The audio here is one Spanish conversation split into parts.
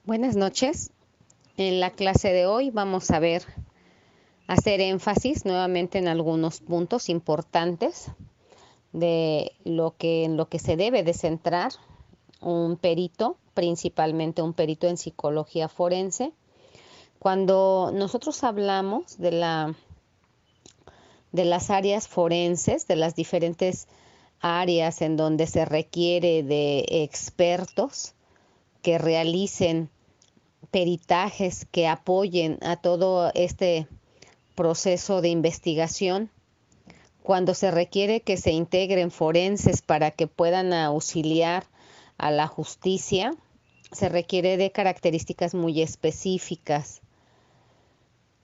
Buenas noches. En la clase de hoy vamos a hacer énfasis nuevamente en algunos puntos importantes de en lo que se debe de centrar un perito, principalmente un perito en psicología forense. Cuando nosotros hablamos de las áreas forenses, de las diferentes áreas en donde se requiere de expertos que realicen peritajes que apoyen a todo este proceso de investigación, cuando se requiere que se integren forenses para que puedan auxiliar a la justicia, se requiere de características muy específicas.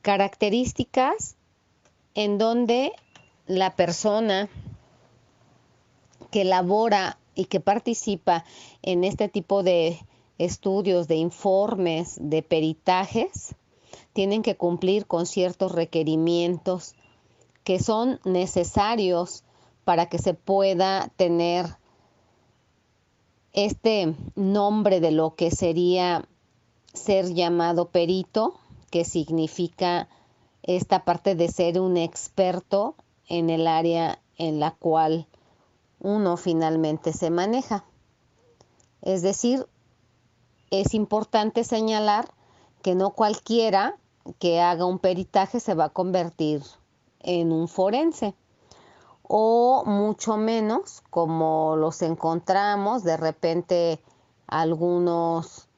Características en donde la persona que elabora y que participa en este tipo de estudios, de informes, de peritajes, tienen que cumplir con ciertos requerimientos que son necesarios para que se pueda tener este nombre de lo que sería ser llamado perito, que significa esta parte de ser un experto en el área en la cual uno finalmente se maneja. Es decir, es importante señalar que no cualquiera que haga un peritaje se va a convertir en un forense, o mucho menos como los encontramos de repente algunos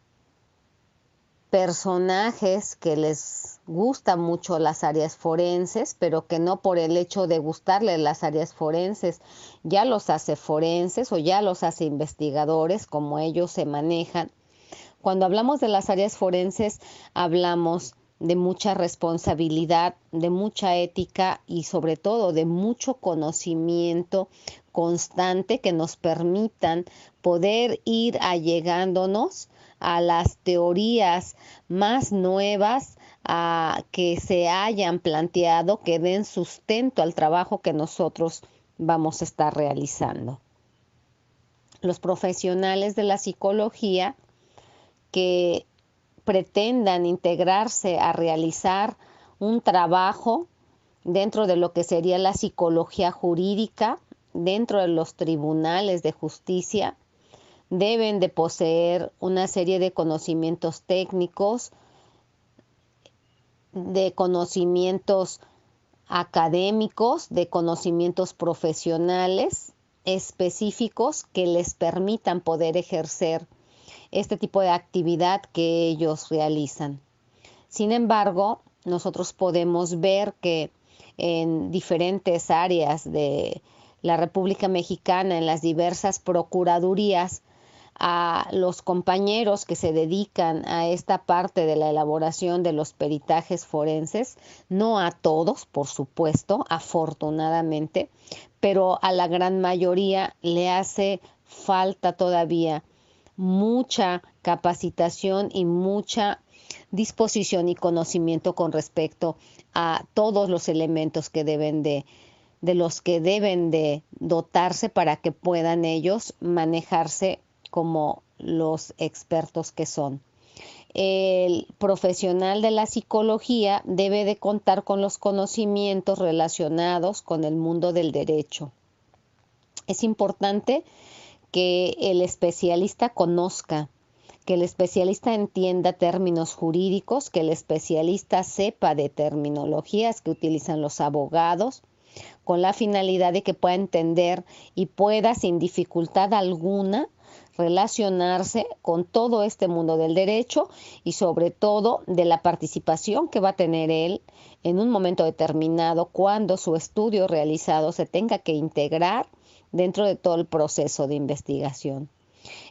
personajes que les gustan mucho las áreas forenses, pero que no por el hecho de gustarles las áreas forenses ya los hace forenses o ya los hace investigadores, como ellos se manejan. Cuando hablamos de las áreas forenses, hablamos de mucha responsabilidad, de mucha ética y sobre todo de mucho conocimiento constante que nos permitan poder ir allegándonos a las teorías más nuevas que se hayan planteado, que den sustento al trabajo que nosotros vamos a estar realizando. Los profesionales de la psicología que pretendan integrarse a realizar un trabajo dentro de lo que sería la psicología jurídica, dentro de los tribunales de justicia, deben de poseer una serie de conocimientos técnicos, de conocimientos académicos, de conocimientos profesionales específicos que les permitan poder ejercer este tipo de actividad que ellos realizan. Sin embargo, nosotros podemos ver que en diferentes áreas de la República Mexicana, en las diversas procuradurías, a los compañeros que se dedican a esta parte de la elaboración de los peritajes forenses, no a todos, por supuesto, afortunadamente, pero a la gran mayoría le hace falta todavía mucha capacitación y mucha disposición y conocimiento con respecto a todos los elementos que de los que deben de dotarse para que puedan ellos manejarse como los expertos que son. El profesional de la psicología debe de contar con los conocimientos relacionados con el mundo del derecho. Es importante que el especialista conozca, que el especialista entienda términos jurídicos, que el especialista sepa de terminologías que utilizan los abogados, con la finalidad de que pueda entender y pueda sin dificultad alguna relacionarse con todo este mundo del derecho y sobre todo de la participación que va a tener él en un momento determinado cuando su estudio realizado se tenga que integrar dentro de todo el proceso de investigación.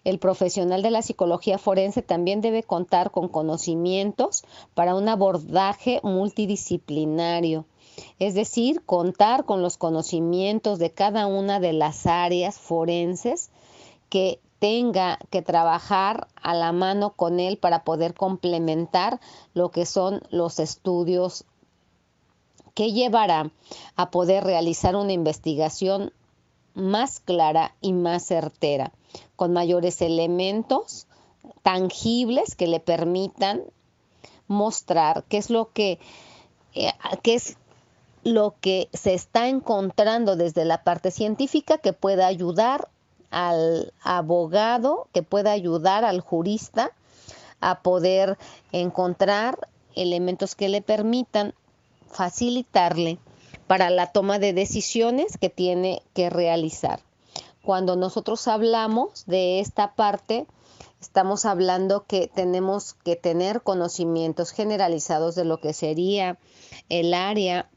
El profesional de la psicología forense también debe contar con conocimientos para un abordaje multidisciplinario, es decir, contar con los conocimientos de cada una de las áreas forenses que tenga que trabajar a la mano con él para poder complementar lo que son los estudios que llevará a poder realizar una investigación más clara y más certera, con mayores elementos tangibles que le permitan mostrar qué es lo que se está encontrando desde la parte científica que pueda ayudar al abogado, que pueda ayudar al jurista a poder encontrar elementos que le permitan facilitarle para la toma de decisiones que tiene que realizar. Cuando nosotros hablamos de esta parte, estamos hablando que tenemos que tener conocimientos generalizados de lo que sería el área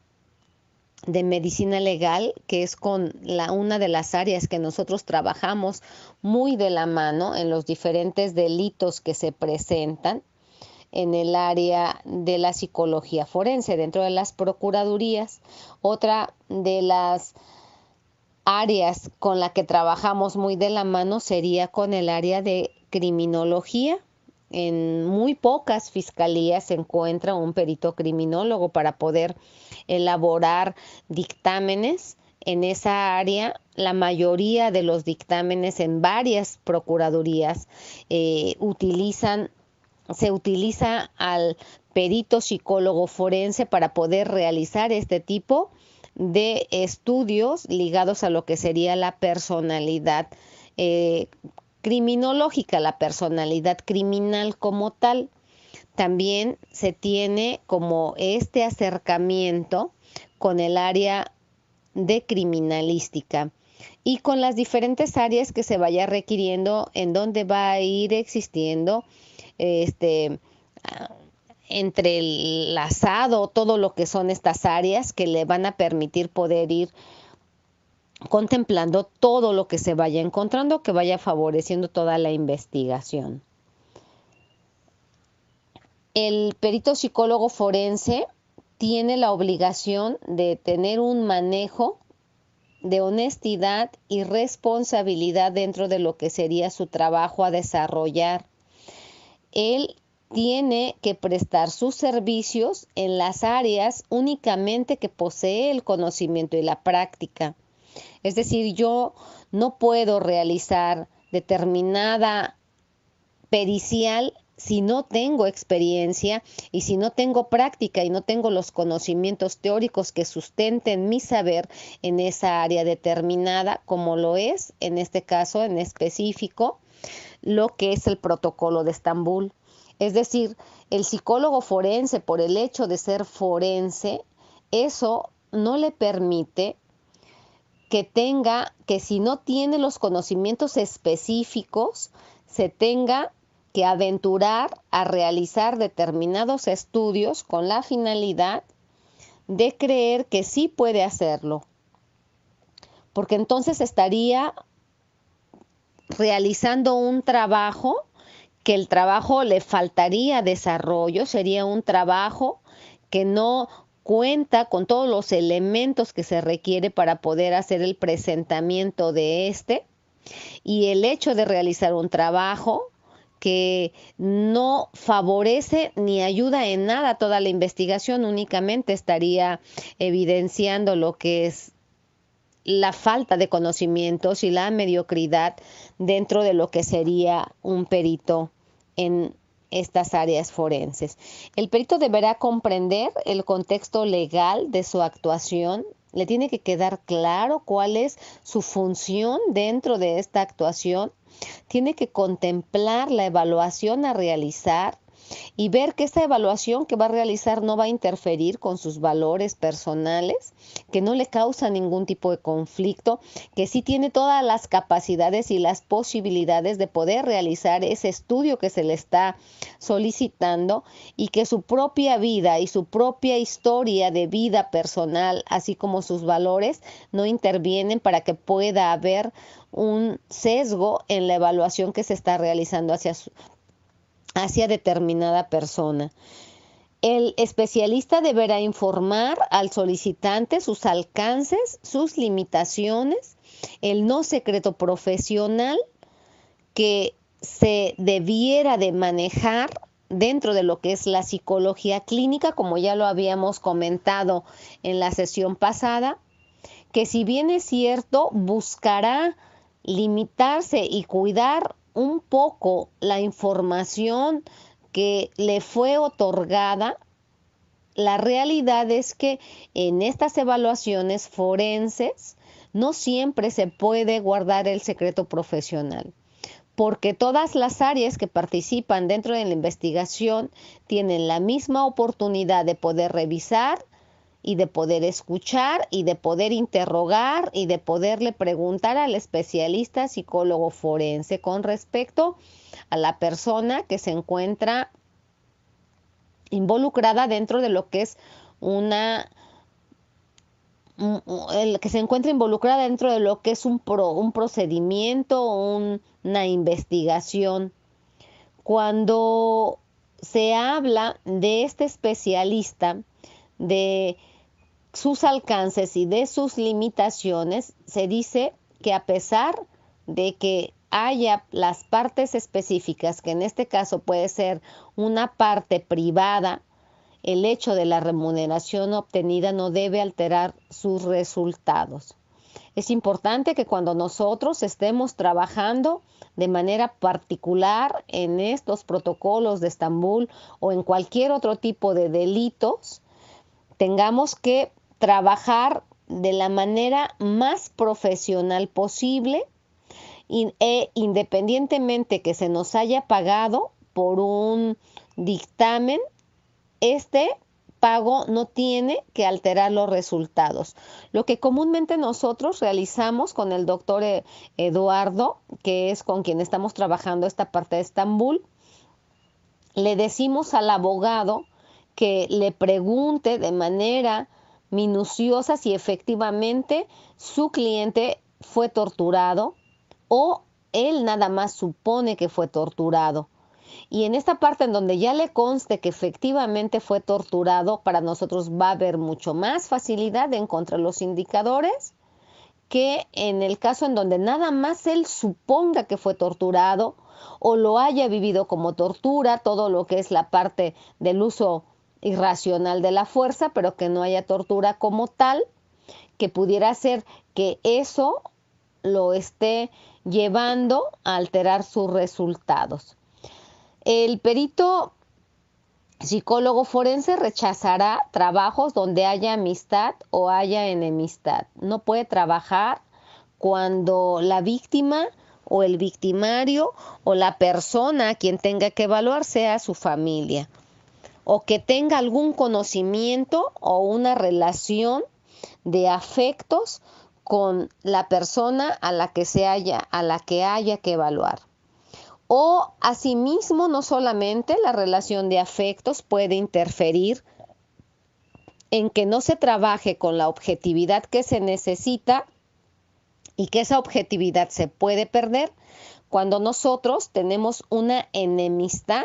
de medicina legal, que es una de las áreas que nosotros trabajamos muy de la mano en los diferentes delitos que se presentan en el área de la psicología forense dentro de las procuradurías. Otra de las áreas con la que trabajamos muy de la mano sería con el área de criminología. En muy pocas fiscalías se encuentra un perito criminólogo para poder elaborar dictámenes en esa área. La mayoría de los dictámenes en varias procuradurías se utiliza al perito psicólogo forense para poder realizar este tipo de estudios ligados a lo que sería la personalidad criminológica, la personalidad criminal como tal. También se tiene como este acercamiento con el área de criminalística y con las diferentes áreas que se vaya requiriendo, en donde va a ir existiendo entrelazado todo lo que son estas áreas que le van a permitir poder ir contemplando todo lo que se vaya encontrando, que vaya favoreciendo toda la investigación. El perito psicólogo forense tiene la obligación de tener un manejo de honestidad y responsabilidad dentro de lo que sería su trabajo a desarrollar. Él tiene que prestar sus servicios en las áreas únicamente que posee el conocimiento y la práctica. Es decir, yo no puedo realizar determinada pericial si no tengo experiencia y si no tengo práctica y no tengo los conocimientos teóricos que sustenten mi saber en esa área determinada, como lo es, en este caso en específico, lo que es el protocolo de Estambul. Es decir, el psicólogo forense, por el hecho de ser forense, eso no le permite que si no tiene los conocimientos específicos, se tenga que aventurar a realizar determinados estudios con la finalidad de creer que sí puede hacerlo, porque entonces estaría realizando un trabajo que el trabajo le faltaría desarrollo, sería un trabajo que no cuenta con todos los elementos que se requiere para poder hacer el presentamiento de este, y el hecho de realizar un trabajo que no favorece ni ayuda en nada a toda la investigación, únicamente estaría evidenciando lo que es la falta de conocimientos y la mediocridad dentro de lo que sería un perito en estas áreas forenses. El perito deberá comprender el contexto legal de su actuación. Le tiene que quedar claro cuál es su función dentro de esta actuación. Tiene que contemplar la evaluación a realizar y ver que esta evaluación que va a realizar no va a interferir con sus valores personales, que no le causa ningún tipo de conflicto, que sí tiene todas las capacidades y las posibilidades de poder realizar ese estudio que se le está solicitando, y que su propia vida y su propia historia de vida personal, así como sus valores, no intervienen para que pueda haber un sesgo en la evaluación que se está realizando hacia determinada persona. El especialista deberá informar al solicitante sus alcances, sus limitaciones, el no secreto profesional que se debiera de manejar dentro de lo que es la psicología clínica, como ya lo habíamos comentado en la sesión pasada, que si bien es cierto, buscará limitarse y cuidar un poco la información que le fue otorgada, la realidad es que en estas evaluaciones forenses no siempre se puede guardar el secreto profesional, porque todas las áreas que participan dentro de la investigación tienen la misma oportunidad de poder revisar y de poder escuchar y de poder interrogar y de poderle preguntar al especialista psicólogo forense con respecto a la persona que se encuentra involucrada dentro de lo que es el que se encuentra involucrada dentro de lo que es un procedimiento, una investigación. Cuando se habla de este especialista, de sus alcances y de sus limitaciones, se dice que a pesar de que haya las partes específicas, que en este caso puede ser una parte privada, el hecho de la remuneración obtenida no debe alterar sus resultados. Es importante que cuando nosotros estemos trabajando de manera particular en estos protocolos de Estambul o en cualquier otro tipo de delitos, tengamos que trabajar de la manera más profesional posible e independientemente que se nos haya pagado por un dictamen, este pago no tiene que alterar los resultados. Lo que comúnmente nosotros realizamos con el doctor Eduardo, que es con quien estamos trabajando esta parte de Estambul, le decimos al abogado que le pregunte de manera minuciosa si efectivamente su cliente fue torturado o él nada más supone que fue torturado. Y en esta parte en donde ya le conste que efectivamente fue torturado, para nosotros va a haber mucho más facilidad de encontrar los indicadores que en el caso en donde nada más él suponga que fue torturado o lo haya vivido como tortura, todo lo que es la parte del uso irracional de la fuerza, pero que no haya tortura como tal, que pudiera ser que eso lo esté llevando a alterar sus resultados. El perito psicólogo forense rechazará trabajos donde haya amistad o haya enemistad. No puede trabajar cuando la víctima o el victimario o la persona a quien tenga que evaluar sea su familia, o que tenga algún conocimiento o una relación de afectos con la persona a la que haya que evaluar. O asimismo, no solamente la relación de afectos puede interferir en que no se trabaje con la objetividad que se necesita y que esa objetividad se puede perder cuando nosotros tenemos una enemistad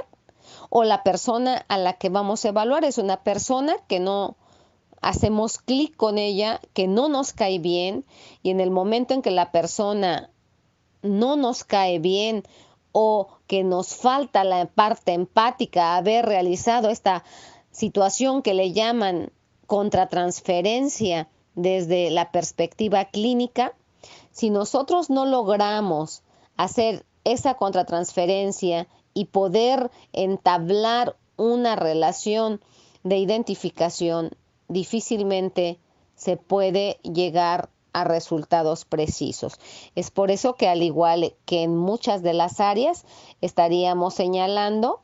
o la persona a la que vamos a evaluar es una persona que no hacemos clic con ella, que no nos cae bien, y en el momento en que la persona no nos cae bien o que nos falta la parte empática, haber realizado esta situación que le llaman contratransferencia desde la perspectiva clínica, si nosotros no logramos hacer esa contratransferencia y poder entablar una relación de identificación, difícilmente se puede llegar a resultados precisos. Es por eso que, al igual que en muchas de las áreas, estaríamos señalando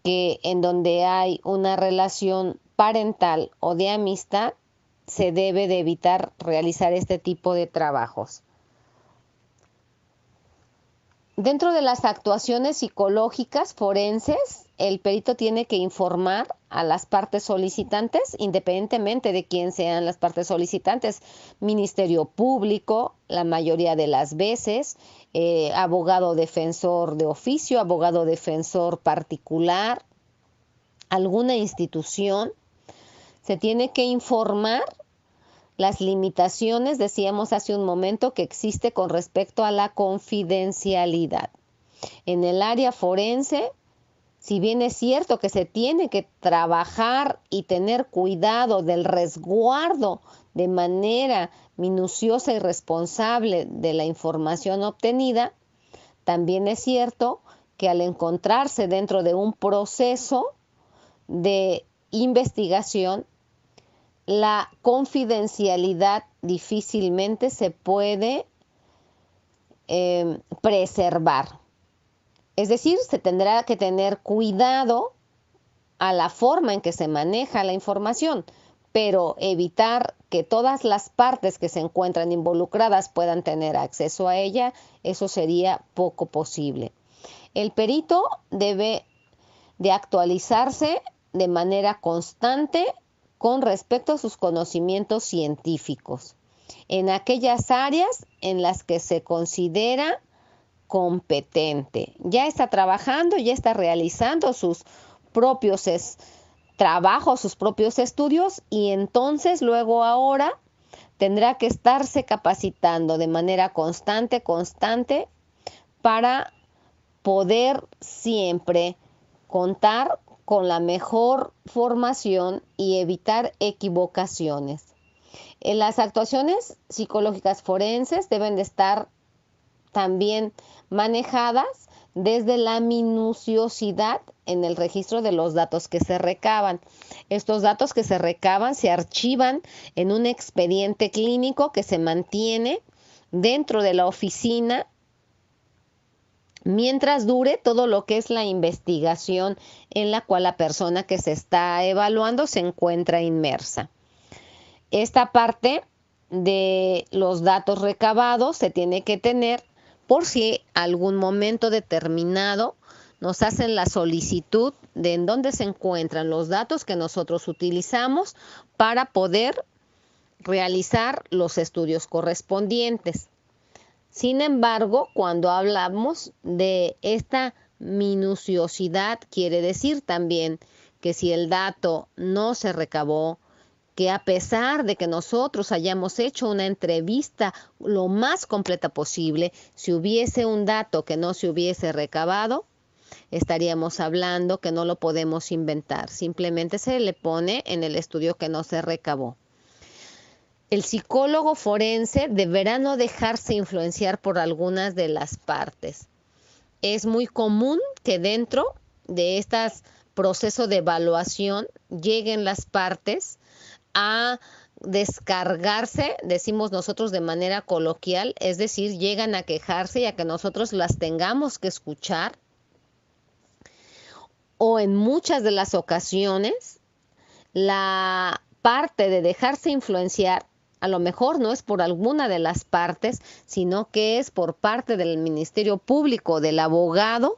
que en donde hay una relación parental o de amistad, se debe de evitar realizar este tipo de trabajos. Dentro de las actuaciones psicológicas forenses, el perito tiene que informar a las partes solicitantes, independientemente de quién sean las partes solicitantes, Ministerio Público, la mayoría de las veces, abogado defensor de oficio, abogado defensor particular, alguna institución. Se tiene que informar las limitaciones, decíamos hace un momento, que existe con respecto a la confidencialidad. En el área forense, si bien es cierto que se tiene que trabajar y tener cuidado del resguardo de manera minuciosa y responsable de la información obtenida, También es cierto que al encontrarse dentro de un proceso de investigación, la confidencialidad difícilmente se puede preservar. Es decir, se tendrá que tener cuidado a la forma en que se maneja la información, pero evitar que todas las partes que se encuentran involucradas puedan tener acceso a ella, eso sería poco posible. El perito debe de actualizarse de manera constante con respecto a sus conocimientos científicos, en aquellas áreas en las que se considera competente. Ya está trabajando, ya está realizando sus propios trabajos, sus propios estudios, y entonces luego ahora tendrá que estarse capacitando de manera constante para poder siempre contar con la mejor formación y evitar equivocaciones. Las actuaciones psicológicas forenses deben de estar también manejadas desde la minuciosidad en el registro de los datos que se recaban. Estos datos que se recaban se archivan en un expediente clínico que se mantiene dentro de la oficina mientras dure todo lo que es la investigación en la cual la persona que se está evaluando se encuentra inmersa. Esta parte de los datos recabados se tiene que tener por si algún momento determinado nos hacen la solicitud de en dónde se encuentran los datos que nosotros utilizamos para poder realizar los estudios correspondientes. Sin embargo, cuando hablamos de esta minuciosidad, quiere decir también que si el dato no se recabó, que a pesar de que nosotros hayamos hecho una entrevista lo más completa posible, si hubiese un dato que no se hubiese recabado, estaríamos hablando que no lo podemos inventar. Simplemente se le pone en el estudio que no se recabó. El psicólogo forense deberá no dejarse influenciar por algunas de las partes. Es muy común que dentro de estos procesos de evaluación lleguen las partes a descargarse, decimos nosotros de manera coloquial, es decir, llegan a quejarse y a que nosotros las tengamos que escuchar. O en muchas de las ocasiones, la parte de dejarse influenciar a lo mejor no es por alguna de las partes, sino que es por parte del Ministerio Público, del abogado,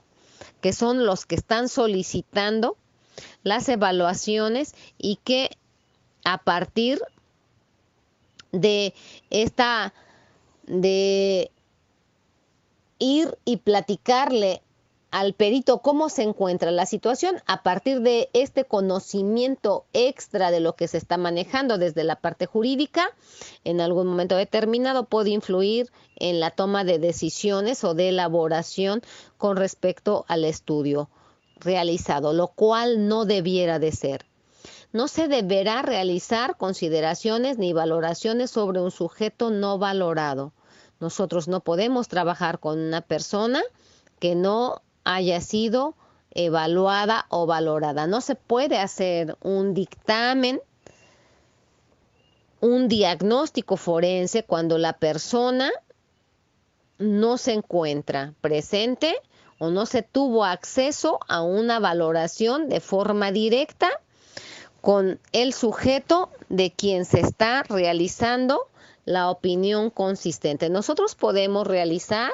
que son los que están solicitando las evaluaciones y que a partir de ir y platicarle al perito cómo se encuentra la situación, a partir de este conocimiento extra de lo que se está manejando desde la parte jurídica, en algún momento determinado puede influir en la toma de decisiones o de elaboración con respecto al estudio realizado, lo cual no debiera de ser. No se deberá realizar consideraciones ni valoraciones sobre un sujeto no valorado. Nosotros no podemos trabajar con una persona que no haya sido evaluada o valorada. No se puede hacer un dictamen, un diagnóstico forense cuando la persona no se encuentra presente o no se tuvo acceso a una valoración de forma directa con el sujeto de quien se está realizando la opinión consistente. Nosotros podemos realizar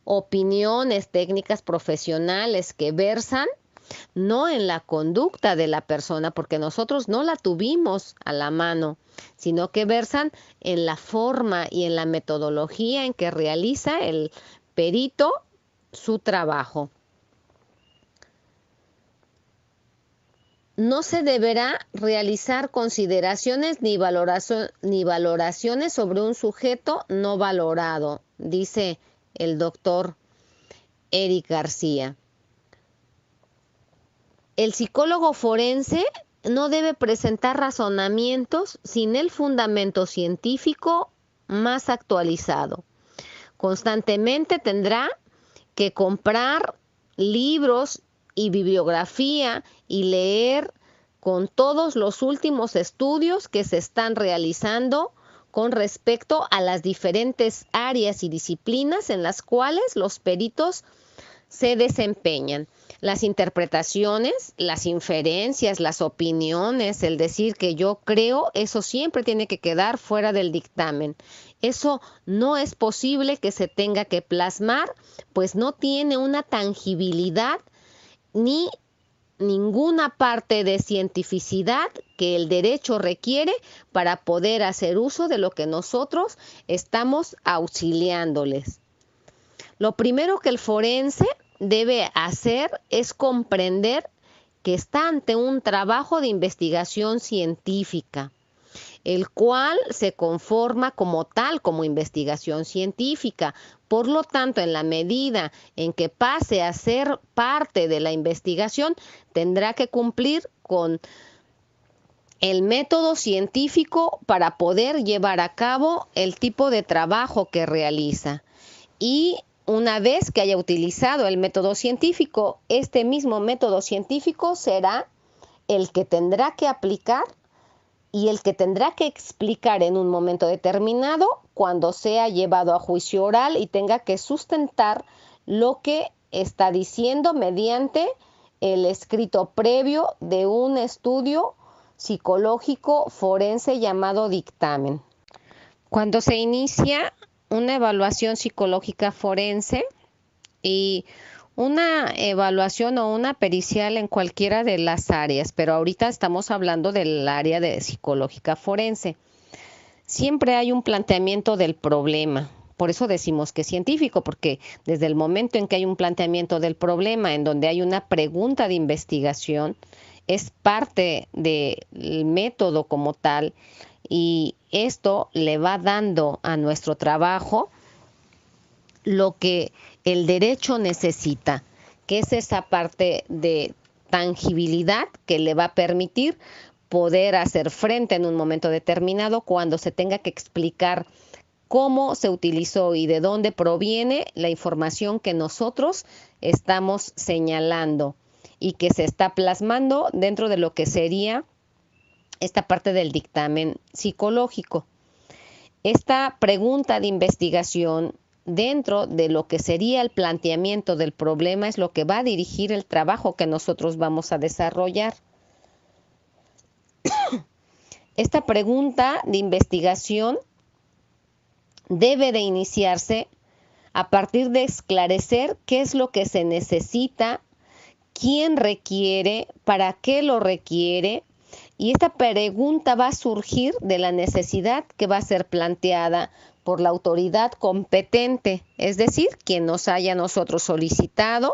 opiniones técnicas profesionales que versan no en la conducta de la persona, porque nosotros no la tuvimos a la mano, sino que versan en la forma y en la metodología en que realiza el perito su trabajo. No se deberá realizar consideraciones ni valoraciones sobre un sujeto no valorado, dice el doctor Eric García. El psicólogo forense no debe presentar razonamientos sin el fundamento científico más actualizado. Constantemente tendrá que comprar libros y bibliografía y leer con todos los últimos estudios que se están realizando con respecto a las diferentes áreas y disciplinas en las cuales los peritos se desempeñan. Las interpretaciones, las inferencias, las opiniones, el decir que yo creo, eso siempre tiene que quedar fuera del dictamen. Eso no es posible que se tenga que plasmar, pues no tiene una tangibilidad ni ninguna parte de cientificidad que el derecho requiere para poder hacer uso de lo que nosotros estamos auxiliándoles. Lo primero que el forense debe hacer es comprender que está ante un trabajo de investigación científica, el cual se conforma como tal, como investigación científica. Por lo tanto, en la medida en que pase a ser parte de la investigación, tendrá que cumplir con el método científico para poder llevar a cabo el tipo de trabajo que realiza. Y una vez que haya utilizado el método científico, este mismo método científico será el que tendrá que aplicar y el que tendrá que explicar en un momento determinado cuando sea llevado a juicio oral y tenga que sustentar lo que está diciendo mediante el escrito previo de un estudio psicológico forense llamado dictamen. Cuando se inicia una evaluación psicológica forense y una evaluación o una pericial en cualquiera de las áreas, pero ahorita estamos hablando del área de psicológica forense. Siempre hay un planteamiento del problema. Por eso decimos que es científico, porque desde el momento en que hay un planteamiento del problema, en donde hay una pregunta de investigación, es parte del método como tal, y esto le va dando a nuestro trabajo lo que el derecho necesita, que es esa parte de tangibilidad que le va a permitir poder hacer frente en un momento determinado cuando se tenga que explicar cómo se utilizó y de dónde proviene la información que nosotros estamos señalando y que se está plasmando dentro de lo que sería esta parte del dictamen psicológico. Esta pregunta de investigación dentro de lo que sería el planteamiento del problema es lo que va a dirigir el trabajo que nosotros vamos a desarrollar. Esta pregunta de investigación debe de iniciarse a partir de esclarecer qué es lo que se necesita, quién requiere, para qué lo requiere, y esta pregunta va a surgir de la necesidad que va a ser planteada por la autoridad competente, es decir, quien nos haya nosotros solicitado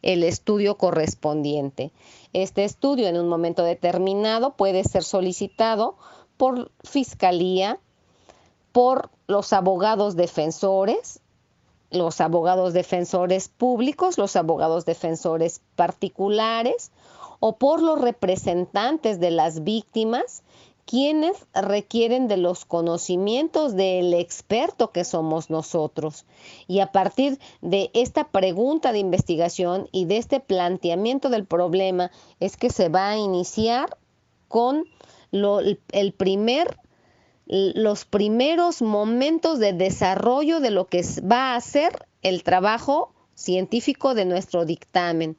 el estudio correspondiente. Este estudio en un momento determinado puede ser solicitado por fiscalía, por los abogados defensores públicos, los abogados defensores particulares o por los representantes de las víctimas, quienes requieren de los conocimientos del experto que somos nosotros. Y a partir de esta pregunta de investigación y de este planteamiento del problema es que se va a iniciar con los primeros momentos de desarrollo de lo que va a ser el trabajo científico de nuestro dictamen.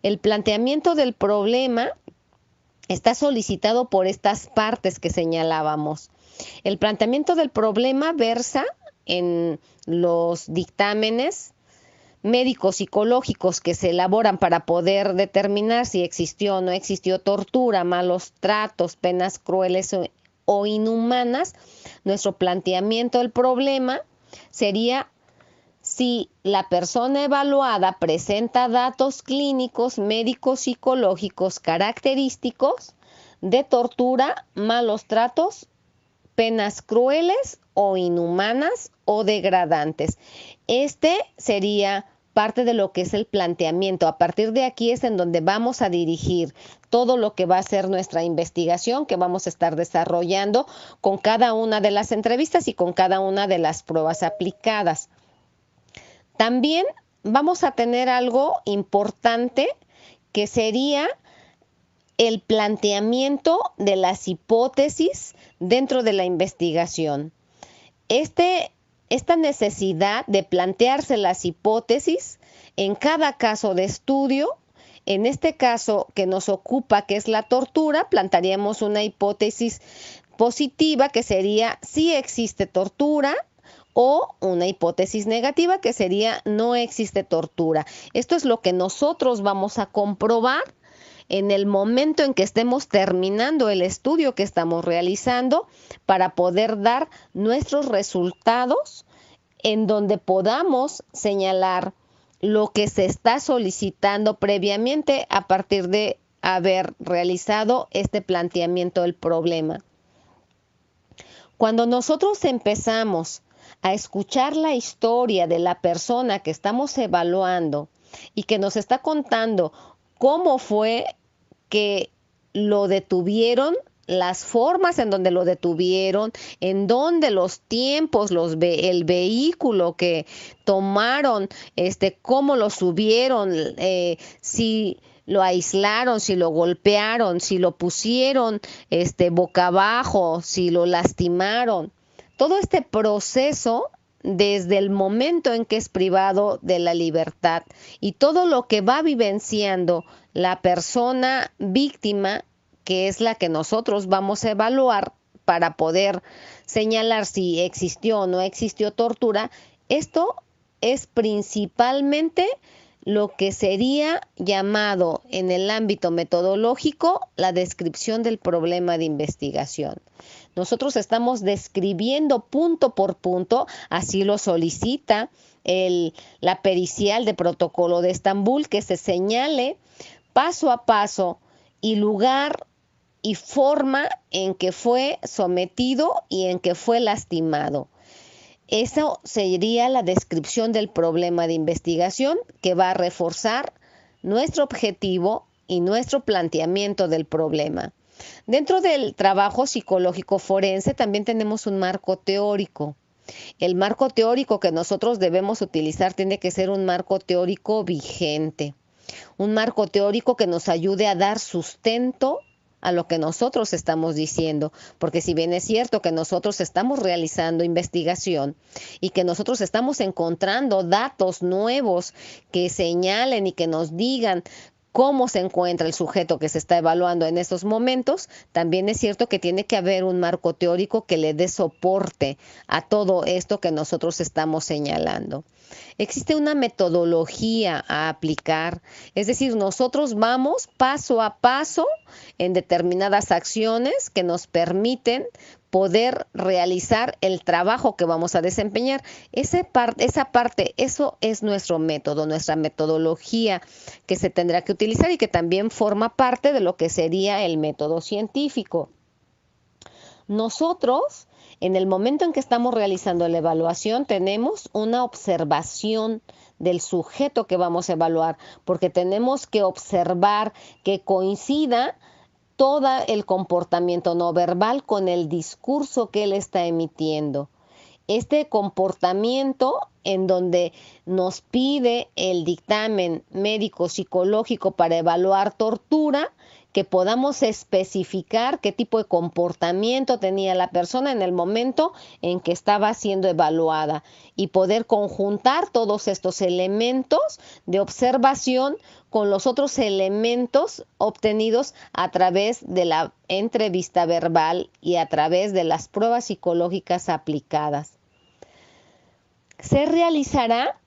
El planteamiento del problema está solicitado por estas partes que señalábamos. El planteamiento del problema versa en los dictámenes médicos psicológicos que se elaboran para poder determinar si existió o no existió tortura, malos tratos, penas crueles o inhumanas. Nuestro planteamiento del problema sería si la persona evaluada presenta datos clínicos, médicos, psicológicos, característicos de tortura, malos tratos, penas crueles o inhumanas o degradantes. Este sería parte de lo que es el planteamiento. A partir de aquí es en donde vamos a dirigir todo lo que va a ser nuestra investigación que vamos a estar desarrollando con cada una de las entrevistas y con cada una de las pruebas aplicadas. También vamos a tener algo importante que sería el planteamiento de las hipótesis dentro de la investigación. Esta necesidad de plantearse las hipótesis en cada caso de estudio, en este caso que nos ocupa, que es la tortura, plantearíamos una hipótesis positiva que sería si existe tortura, o una hipótesis negativa que sería no existe tortura. Esto es lo que nosotros vamos a comprobar en el momento en que estemos terminando el estudio que estamos realizando para poder dar nuestros resultados en donde podamos señalar lo que se está solicitando previamente a partir de haber realizado este planteamiento del problema. Cuando nosotros empezamos a escuchar la historia de la persona que estamos evaluando y que nos está contando cómo fue que lo detuvieron, las formas en donde lo detuvieron, en donde los tiempos, el vehículo que tomaron, cómo lo subieron, si lo aislaron, si lo golpearon, si lo pusieron boca abajo, si lo lastimaron. Todo este proceso desde el momento en que es privado de la libertad y todo lo que va vivenciando la persona víctima, que es la que nosotros vamos a evaluar para poder señalar si existió o no existió tortura, esto es principalmente lo que sería llamado en el ámbito metodológico la descripción del problema de investigación. Nosotros estamos describiendo punto por punto, así lo solicita la pericial de protocolo de Estambul, que se señale paso a paso y lugar y forma en que fue sometido y en que fue lastimado. Eso sería la descripción del problema de investigación que va a reforzar nuestro objetivo y nuestro planteamiento del problema. Dentro del trabajo psicológico forense también tenemos un marco teórico. El marco teórico que nosotros debemos utilizar tiene que ser un marco teórico vigente, un marco teórico que nos ayude a dar sustento a lo que nosotros estamos diciendo, porque si bien es cierto que nosotros estamos realizando investigación y que nosotros estamos encontrando datos nuevos que señalen y que nos digan cómo se encuentra el sujeto que se está evaluando en estos momentos, también es cierto que tiene que haber un marco teórico que le dé soporte a todo esto que nosotros estamos señalando. Existe una metodología a aplicar, es decir, nosotros vamos paso a paso en determinadas acciones que nos permiten poder realizar el trabajo que vamos a desempeñar. Esa parte, eso es nuestro método, nuestra metodología que se tendrá que utilizar y que también forma parte de lo que sería el método científico. Nosotros, en el momento en que estamos realizando la evaluación, tenemos una observación del sujeto que vamos a evaluar, porque tenemos que observar que coincida todo el comportamiento no verbal con el discurso que él está emitiendo. Este comportamiento en donde nos pide el dictamen médico-psicológico para evaluar tortura, que podamos especificar qué tipo de comportamiento tenía la persona en el momento en que estaba siendo evaluada y poder conjuntar todos estos elementos de observación con los otros elementos obtenidos a través de la entrevista verbal y a través de las pruebas psicológicas aplicadas. Se realizará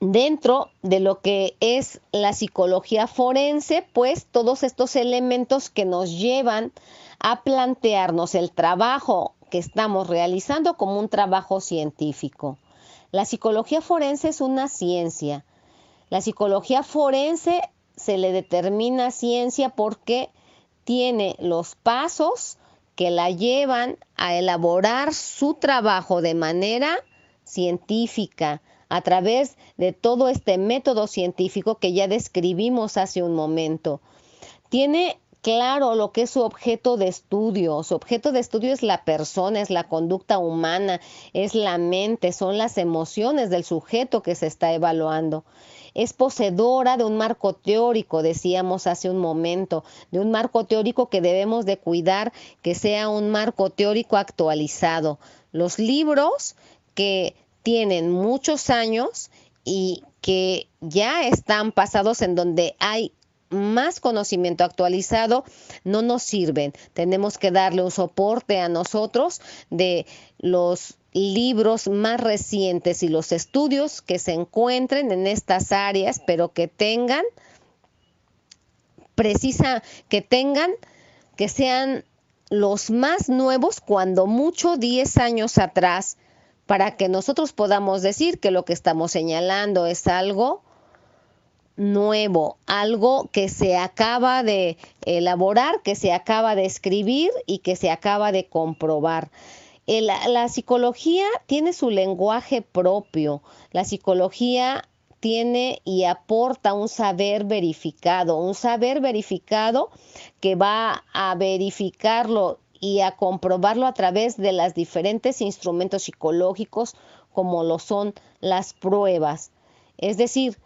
dentro de lo que es la psicología forense, pues todos estos elementos que nos llevan a plantearnos el trabajo que estamos realizando como un trabajo científico. La psicología forense es una ciencia. La psicología forense se le determina ciencia porque tiene los pasos que la llevan a elaborar su trabajo de manera científica, a través de todo este método científico que ya describimos hace un momento. Tiene claro lo que es su objeto de estudio. Su objeto de estudio es la persona, es la conducta humana, es la mente, son las emociones del sujeto que se está evaluando. Es poseedora de un marco teórico, decíamos hace un momento, de un marco teórico que debemos de cuidar, que sea un marco teórico actualizado. Los libros que tienen muchos años y que ya están pasados, en donde hay más conocimiento actualizado, no nos sirven. Tenemos que darle un soporte a nosotros de los libros más recientes y los estudios que se encuentren en estas áreas, pero que tengan que sean los más nuevos, cuando mucho 10 años atrás, para que nosotros podamos decir que lo que estamos señalando es algo nuevo, algo que se acaba de elaborar, que se acaba de escribir y que se acaba de comprobar. La psicología tiene su lenguaje propio. La psicología tiene y aporta un saber verificado que va a verificarlo y a comprobarlo a través de los diferentes instrumentos psicológicos, como lo son las pruebas. Es decir,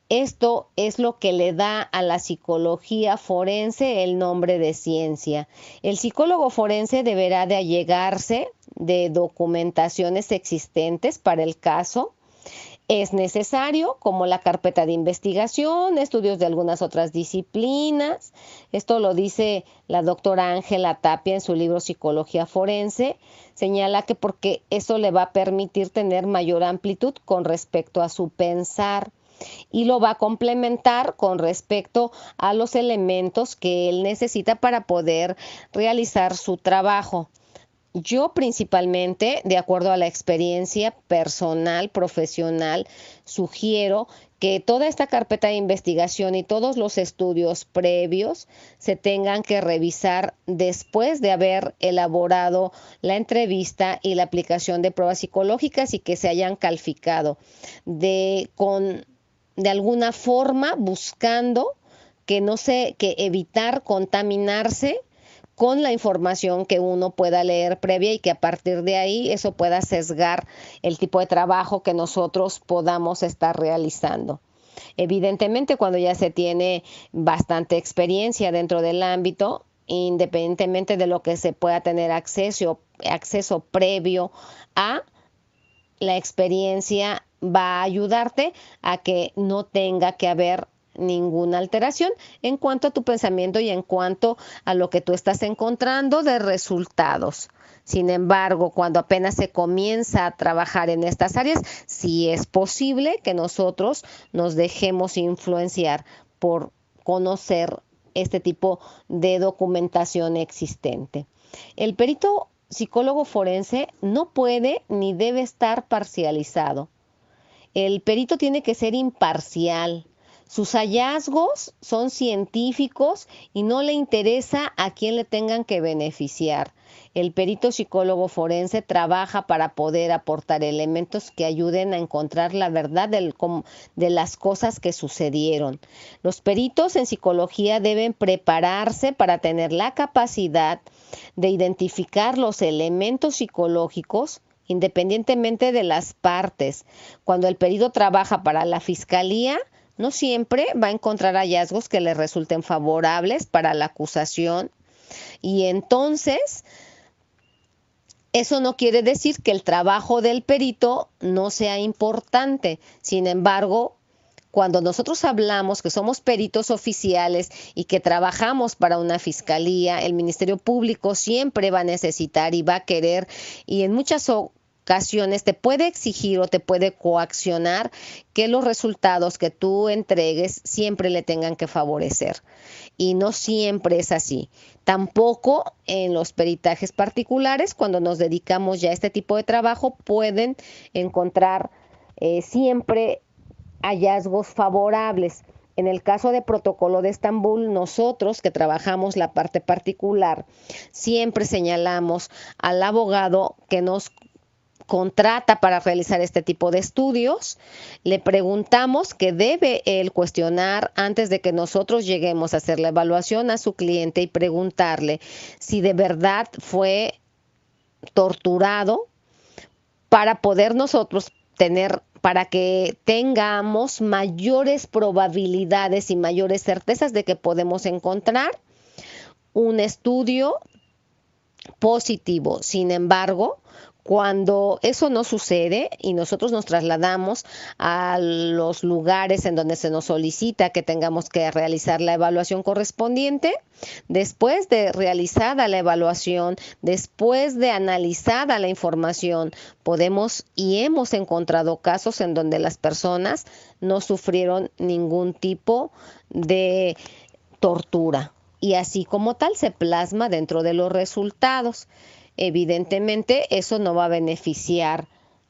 esto es lo que le da a la psicología forense el nombre de ciencia. El psicólogo forense deberá de allegarse de documentaciones existentes para el caso. Es necesario, como la carpeta de investigación, estudios de algunas otras disciplinas. Esto lo dice la doctora Ángela Tapia en su libro Psicología Forense. Señala que porque eso le va a permitir tener mayor amplitud con respecto a su pensar, y lo va a complementar con respecto a los elementos que él necesita para poder realizar su trabajo. Yo principalmente, de acuerdo a la experiencia personal, profesional, sugiero que toda esta carpeta de investigación y todos los estudios previos se tengan que revisar después de haber elaborado la entrevista y la aplicación de pruebas psicológicas, y que se hayan calificado de alguna forma, buscando que evitar contaminarse con la información que uno pueda leer previa, y que a partir de ahí eso pueda sesgar el tipo de trabajo que nosotros podamos estar realizando. Evidentemente, cuando ya se tiene bastante experiencia dentro del ámbito, independientemente de lo que se pueda tener acceso previo a la experiencia, va a ayudarte a que no tenga que haber ninguna alteración en cuanto a tu pensamiento y en cuanto a lo que tú estás encontrando de resultados. Sin embargo, cuando apenas se comienza a trabajar en estas áreas, sí es posible que nosotros nos dejemos influenciar por conocer este tipo de documentación existente. El perito psicólogo forense no puede ni debe estar parcializado. El perito tiene que ser imparcial. Sus hallazgos son científicos y no le interesa a quién le tengan que beneficiar. El perito psicólogo forense trabaja para poder aportar elementos que ayuden a encontrar la verdad de las cosas que sucedieron. Los peritos en psicología deben prepararse para tener la capacidad de identificar los elementos psicológicos independientemente de las partes. Cuando el perito trabaja para la fiscalía, no siempre va a encontrar hallazgos que le resulten favorables para la acusación, y entonces eso no quiere decir que el trabajo del perito no sea importante. Sin embargo, cuando nosotros hablamos que somos peritos oficiales y que trabajamos para una fiscalía, el Ministerio Público siempre va a necesitar y va a querer, y en muchas ocasiones te puede exigir o te puede coaccionar, que los resultados que tú entregues siempre le tengan que favorecer. Y no siempre es así. Tampoco en los peritajes particulares, cuando nos dedicamos ya a este tipo de trabajo, pueden encontrar siempre hallazgos favorables. En el caso de Protocolo de Estambul, nosotros que trabajamos la parte particular, siempre señalamos al abogado que nos contrata para realizar este tipo de estudios, le preguntamos que debe él cuestionar antes de que nosotros lleguemos a hacer la evaluación a su cliente y preguntarle si de verdad fue torturado para poder nosotros para que tengamos mayores probabilidades y mayores certezas de que podemos encontrar un estudio positivo. Sin embargo, cuando eso no sucede y nosotros nos trasladamos a los lugares en donde se nos solicita que tengamos que realizar la evaluación correspondiente, después de realizada la evaluación, después de analizada la información, podemos y hemos encontrado casos en donde las personas no sufrieron ningún tipo de tortura. Y así como tal se plasma dentro de los resultados. Evidentemente eso no va a beneficiar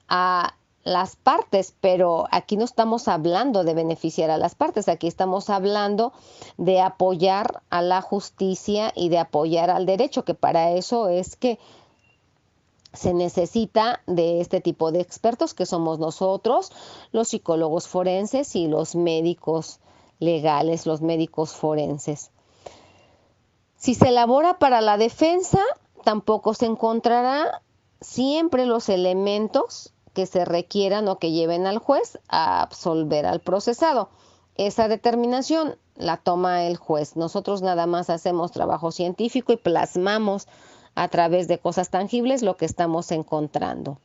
a las partes, pero aquí no estamos hablando de beneficiar a las partes, aquí estamos hablando de apoyar a la justicia y de apoyar al derecho, que para eso es que se necesita de este tipo de expertos que somos nosotros, los psicólogos forenses y los médicos legales, los médicos forenses. Si se elabora para la defensa, tampoco se encontrará siempre los elementos que se requieran o que lleven al juez a absolver al procesado. Esa determinación la toma el juez. Nosotros nada más hacemos trabajo científico y plasmamos a través de cosas tangibles lo que estamos encontrando.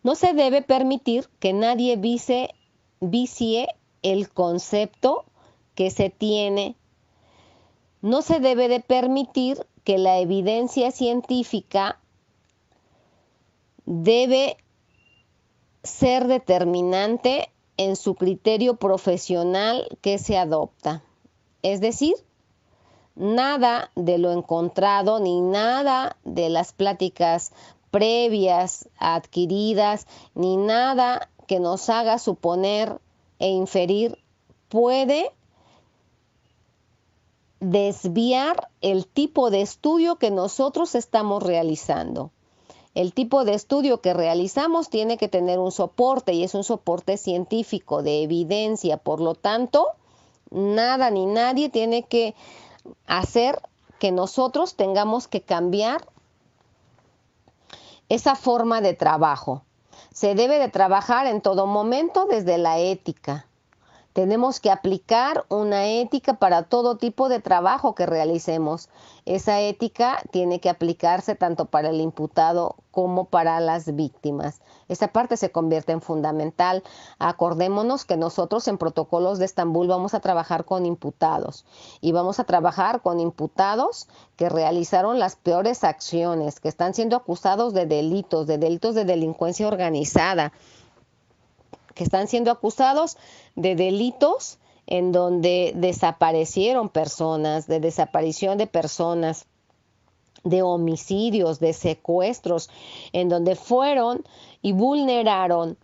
No se debe permitir que nadie vicie el concepto que se tiene. No se debe de permitir que la evidencia científica debe ser determinante en su criterio profesional que se adopta. Es decir, nada de lo encontrado ni nada de las pláticas previas adquiridas, ni nada que nos haga suponer e inferir puede desviar el tipo de estudio que nosotros estamos realizando. El tipo de estudio que realizamos tiene que tener un soporte y es un soporte científico de evidencia. Por lo tanto, nada ni nadie tiene que hacer que nosotros tengamos que cambiar esa forma de trabajo. Se debe de trabajar en todo momento desde la ética. Tenemos que aplicar una ética para todo tipo de trabajo que realicemos. Esa ética tiene que aplicarse tanto para el imputado como para las víctimas. Esa parte se convierte en fundamental. Acordémonos que nosotros en protocolos de Estambul vamos a trabajar con imputados y vamos a trabajar con imputados que realizaron las peores acciones, que están siendo acusados de delitos de delincuencia organizada, que están siendo acusados de delitos en donde desaparecieron personas, de desaparición de personas, de homicidios, de secuestros, en donde fueron y vulneraron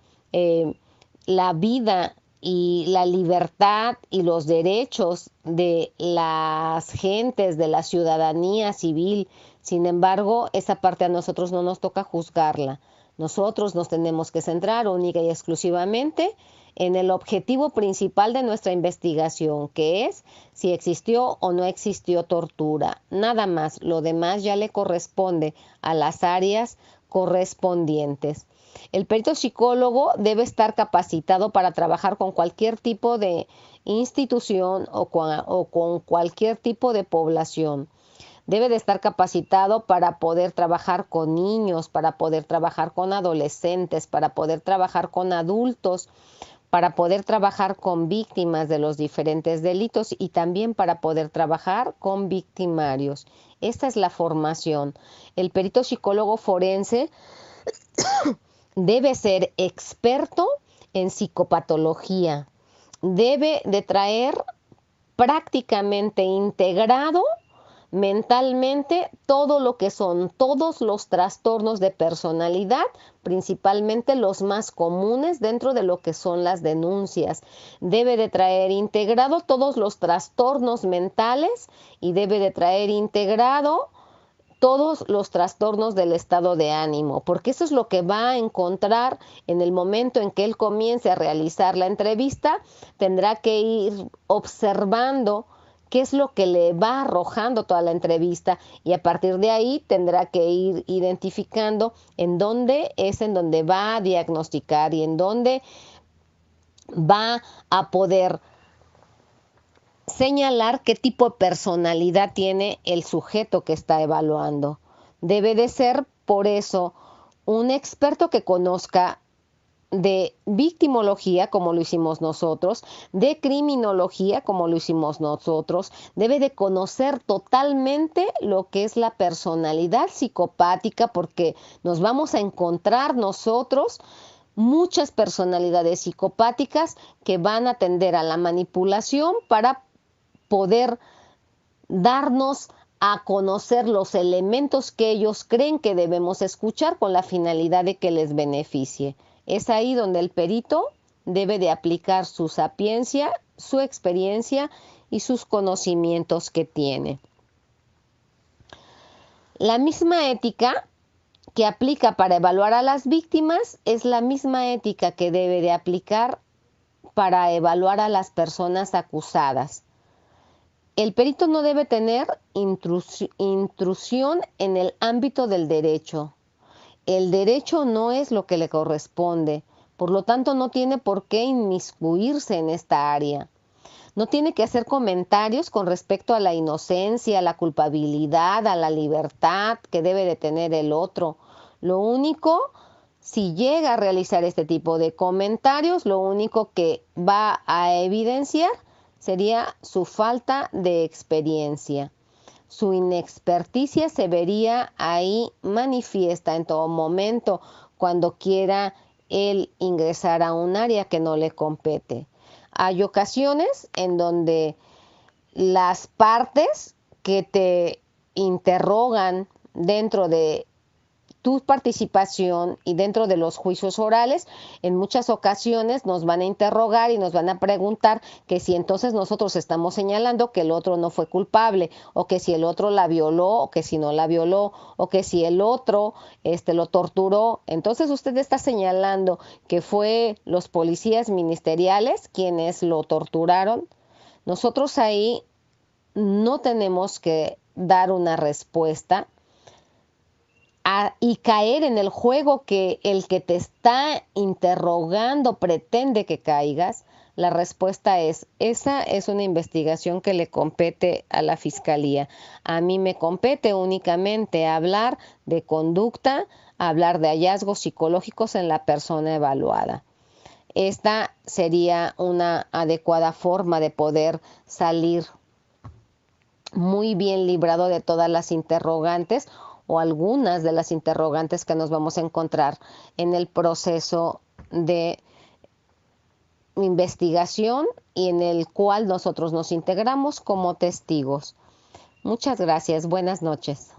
la vida y la libertad y los derechos de las gentes, de la ciudadanía civil. Sin embargo, esa parte a nosotros no nos toca juzgarla. Nosotros nos tenemos que centrar única y exclusivamente en el objetivo principal de nuestra investigación, que es si existió o no existió tortura. Nada más, lo demás ya le corresponde a las áreas correspondientes. El perito psicólogo debe estar capacitado para trabajar con cualquier tipo de institución o con cualquier tipo de población. Debe de estar capacitado para poder trabajar con niños, para poder trabajar con adolescentes, para poder trabajar con adultos, para poder trabajar con víctimas de los diferentes delitos y también para poder trabajar con victimarios. Esta es la formación. El perito psicólogo forense debe ser experto en psicopatología. Debe de traer prácticamente integrado mentalmente todo lo que son todos los trastornos de personalidad, principalmente los más comunes dentro de lo que son las denuncias. Debe de traer integrado todos los trastornos mentales y debe de traer integrado todos los trastornos del estado de ánimo, porque eso es lo que va a encontrar en el momento en que él comience a realizar la entrevista. Tendrá que ir observando qué es lo que le va arrojando toda la entrevista, y a partir de ahí tendrá que ir identificando en dónde va a diagnosticar y en dónde va a poder señalar qué tipo de personalidad tiene el sujeto que está evaluando. Debe de ser, por eso, un experto que conozca de victimología, como lo hicimos nosotros, de criminología, como lo hicimos nosotros. Debe de conocer totalmente lo que es la personalidad psicopática, porque nos vamos a encontrar nosotros muchas personalidades psicopáticas que van a tender a la manipulación para poder darnos a conocer los elementos que ellos creen que debemos escuchar con la finalidad de que les beneficie. Es ahí donde el perito debe de aplicar su sapiencia, su experiencia y sus conocimientos que tiene. La misma ética que aplica para evaluar a las víctimas es la misma ética que debe de aplicar para evaluar a las personas acusadas. El perito no debe tener intrusión en el ámbito del derecho. El derecho no es lo que le corresponde, por lo tanto no tiene por qué inmiscuirse en esta área. No tiene que hacer comentarios con respecto a la inocencia, a la culpabilidad, a la libertad que debe de tener el otro. Lo único, si llega a realizar este tipo de comentarios, lo único que va a evidenciar sería su falta de experiencia. Su inexperticia se vería ahí manifiesta en todo momento cuando quiera él ingresar a un área que no le compete. Hay ocasiones en donde las partes que te interrogan dentro de tu participación y dentro de los juicios orales, en muchas ocasiones nos van a interrogar y nos van a preguntar que si entonces nosotros estamos señalando que el otro no fue culpable, o que si el otro la violó, o que si no la violó, o que si el otro lo torturó. Entonces usted está señalando que fue los policías ministeriales quienes lo torturaron. Nosotros ahí no tenemos que dar una respuesta y caer en el juego que el que te está interrogando pretende que caigas. La respuesta es, esa es una investigación que le compete a la Fiscalía. A mí me compete únicamente hablar de conducta, hablar de hallazgos psicológicos en la persona evaluada. Esta sería una adecuada forma de poder salir muy bien librado de todas las interrogantes o algunas de las interrogantes que nos vamos a encontrar en el proceso de investigación y en el cual nosotros nos integramos como testigos. Muchas gracias. Buenas noches.